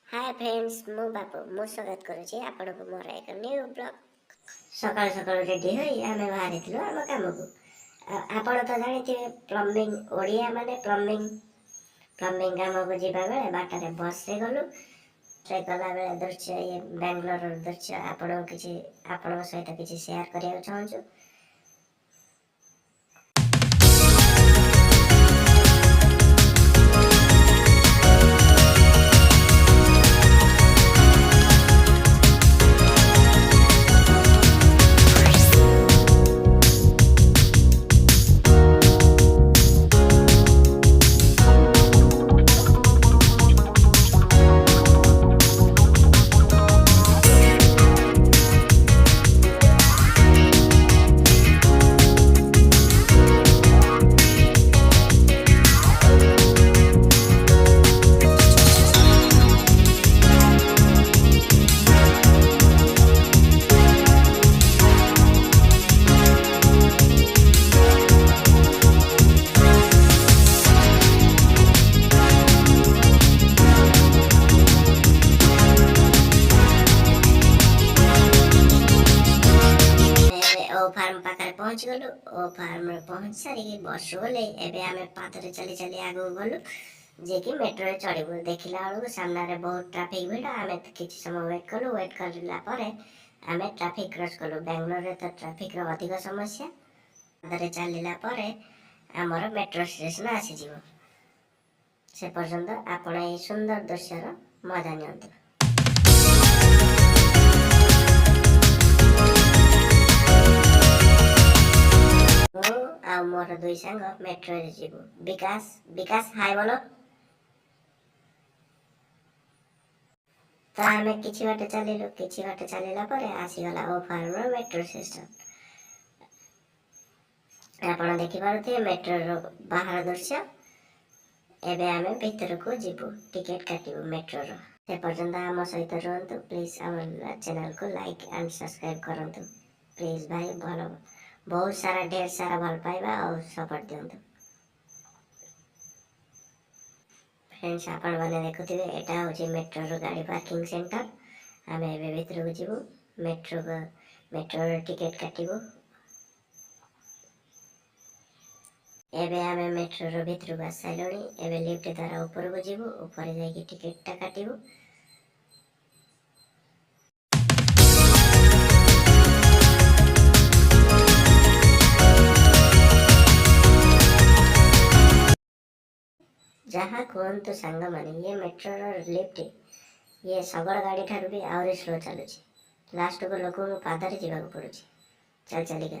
Hi friends मु बापू मु स्वागत करुँची आपण को मोर एक न्यू ब्लॉग। सकाल सकाल रेडी होई आमे बाहरी थिलु आम काम को। आपण तो जानिथिबे प्लम्बिंग ओडिया माने प्लम्बिंग काम को जिबा बेले बाटारे बस रे गलु। से गला बेले दृश्य ये बेंगलोर दृश्य आपण सहित किछि शेयर करिया चाहूछु। फार्म पाखे पहुँच गलु। ओ फार्म पहुँच सारिकी बस गले एबे आमे पादरे चली चली आगु गलु जे कि मेट्रो चढ़बू। देखला बेलू सामने बहुत ट्राफिक भिड़। आमे किछि समय वेट कलु। वेट करला परे आमे ट्राफिक क्रॉस कलु। बेंगलोर रे तो ट्राफिक रो अधिक समस्या। पादरे चलिला परे हमर मेट्रो स्टेशन आसी जिवो। से पर्यंत आपण ए सुंदर दृश्यर मजा नियंतु। आ मोर दुई सांग मेट्रो रे जीवु। विकास हाय बोलो। तो आमे किछि बाटे चलिला परे आसी गला ओ फार्म रो मेट्रो स्टेशन। आपण देखि पारुथिबे मेट्रो रो बाहर दृश्य। एबे आमे भीतर को जीवु टिकट काटिबु मेट्रो रो। से पर्यंत आम सहित रहंतु। प्लीज हमर चैनल को लाइक एंड सब्सक्राइब करंतु प्लीज भाई। भलो बहुत सारा ढेर सारा भल पाइबा और सपोर्ट दियंतु। फ्रेंड्स आपण माने देखुथिबे एटा होची मेट्रो रो गाड़ी पार्किंग सेंटर। आमे एबे भीतर को जीवु मेट्रो रो टिकट काटिबु। एबे आमे मेट्रो रो भीतर को आसाइलोनी। एबे लिफ्ट द्वारा ऊपर को जीवु। ऊपर जाई टिकट टा काटिबु। जहाँ कहतु सांग माने ये मेट्रो लिफ्ट ये शगड़ गाड़ी ठारू भी आहरी स्लो चलुची। लास्ट को लोक पादरे जावाक पड़ुची चल चलिका।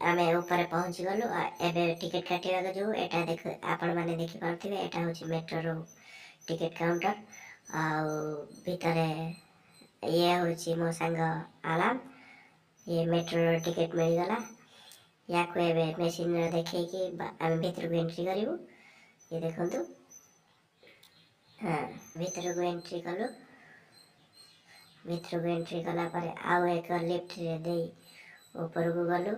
आमे ऊपर पहुंच गलु। एबे टिकट काटिया जो एटा देख आपण माने देखि पारथिबे एटा होची मेट्रो रो टिकट काउंटर। आ भीतरे ये होची मो सांग आलाम। ये मेट्रो टिकट मिल गला। या को एबे मशीन रे देखै कि आमे भीतर को एंट्री करिवु। ये देखंतु। हां भीतर को एंट्री कलु। भीतर को एंट्री कला परे आउ एक लिफ्ट रे देई ऊपर को गलु।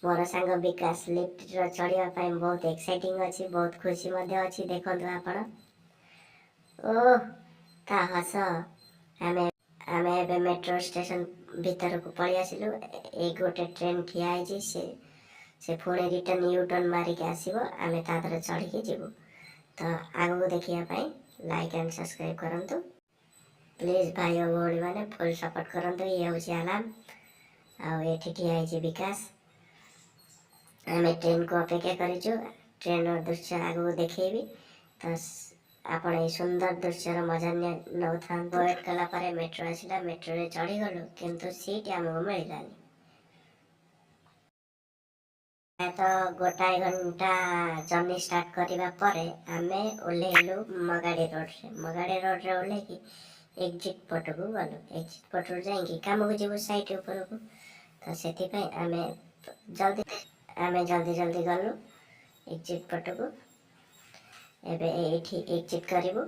मोर सांग विकास लिफ्ट चढ़िया बहुत एक्साइटिंग अच्छी बहुत खुशी अच्छी। देखो आपण ओह ता हस आमे आमे एबे मेट्रो स्टेशन भीतर को पड़ी आसिलु। एक गोटे ट्रेन ठिया है से पुणे रिटर्न यू टर्न मारिक आसीबो। आमे तादरे चढ़ी के जीवु। तो आगु को देखिया पई लाइक एंड सब्सक्राइब करंतु प्लीज भाई और भौणी माने फुल सपोर्ट करंतु। ये होची आलाम आ एठी ठिया है विकास। आमे ट्रेन को अपेक्षा करिछु। ट्रेन रो दृश्य आगु देखेबी। तो आपण ए सुंदर दृश्य मजा नौथान। वेट कला परे मेट्रो आसिला। मेट्रो रे चढ़ी गलु किंतु सीट हमको मिललानी। तो गोटाए घंटा जर्नी स्टार्ट करबा परे आमे ओलेलु मगाड़ी रोड रे ओले कि एग्जिट पट को गलु। एग्जिट पट रो जाई कि काम को जीवो साइट ऊपर को। तो सेति पे आमे जल्दी आमे जल्दी जल्दी गलु एग्जिट पटकू एबे एठी एग्जिट करिवु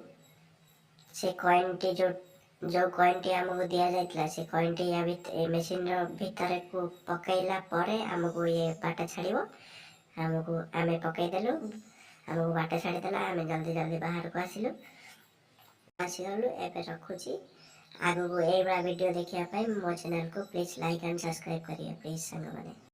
से कॉइन टी जो कॉइन टी हमको दिया जाइतला से कॉइन टी या मशीन रो भीतर को पकैला परे हमको ये बाटा छाड़िबो हमको आमे पकै देलु हमको बाटा छाड़ी देला आमे जल्दी जल्दी बाहर को आसिलु आसिगलु एबे रखुची आगु को एबा वीडियो देखिया पाई मो चैनल को प्लीज लाइक एंड सब्सक्राइब करिए प्लीज संग माने।